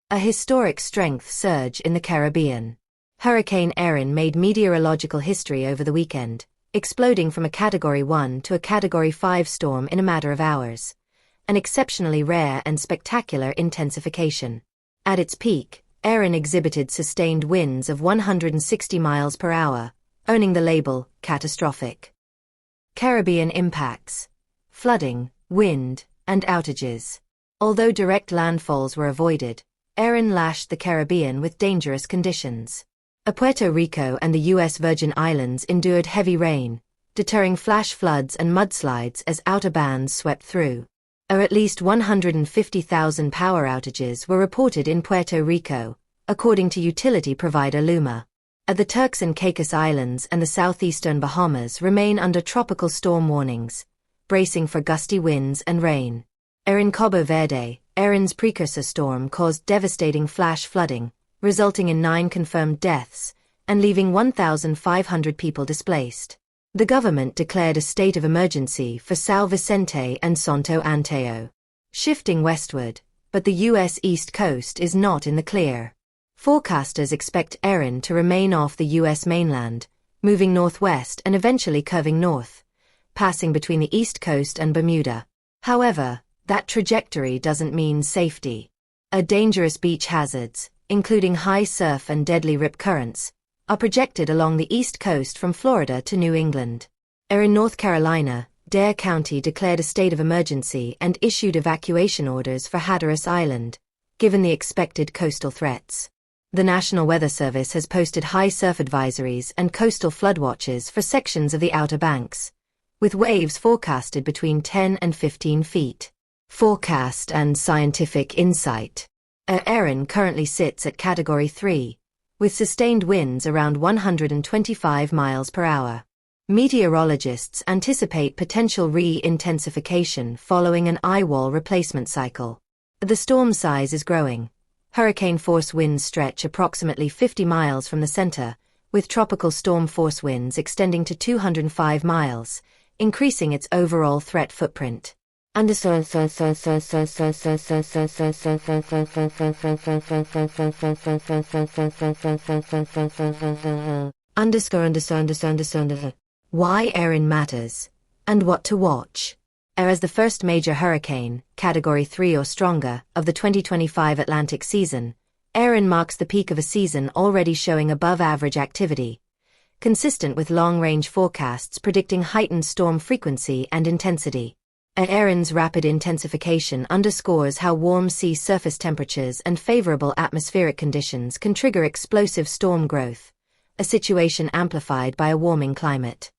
A historic strength surge in the Caribbean. Hurricane Erin made meteorological history over the weekend, exploding from a Category 1 to a Category 5 storm in a matter of hours. An exceptionally rare and spectacular intensification. At its peak, Erin exhibited sustained winds of 160 miles per hour, earning the label catastrophic. Caribbean impacts. Flooding, wind, and outages. Although direct landfalls were avoided, Erin lashed the Caribbean with dangerous conditions. Puerto Rico and the U.S. Virgin Islands endured heavy rain, deterring flash floods and mudslides as outer bands swept through. At least 150,000 power outages were reported in Puerto Rico, according to utility provider Luma. The Turks and Caicos Islands and the southeastern Bahamas remain under tropical storm warnings, bracing for gusty winds and rain. In Cabo Verde, Erin's precursor storm caused devastating flash flooding, resulting in 9 confirmed deaths, and leaving 1,500 people displaced. The government declared a state of emergency for São Vicente and Santo Antão. Shifting westward, but the U.S. East Coast is not in the clear. Forecasters expect Erin to remain off the U.S. mainland, moving northwest and eventually curving north, passing between the East Coast and Bermuda. However, that trajectory doesn't mean safety. Dangerous beach hazards, including high surf and deadly rip currents, are projected along the East Coast from Florida to New England. In North Carolina, Dare County declared a state of emergency and issued evacuation orders for Hatteras Island, given the expected coastal threats. The National Weather Service has posted high surf advisories and coastal flood watches for sections of the Outer Banks, with waves forecasted between 10 and 15 feet. Forecast and scientific insight. Erin currently sits at Category 3, with sustained winds around 125 miles per hour. Meteorologists anticipate potential re-intensification following an eye wall replacement cycle. The storm size is growing. Hurricane force winds stretch approximately 50 miles from the center, with tropical storm force winds extending to 205 miles, increasing its overall threat footprint. Underscore Why Erin matters, and what to watch. As the first major hurricane, Category 3 or stronger, of the 2025 Atlantic season, Erin marks the peak of a season already showing above-average activity, consistent with long-range forecasts predicting heightened storm frequency and intensity. Erin's rapid intensification underscores how warm sea surface temperatures and favorable atmospheric conditions can trigger explosive storm growth, a situation amplified by a warming climate.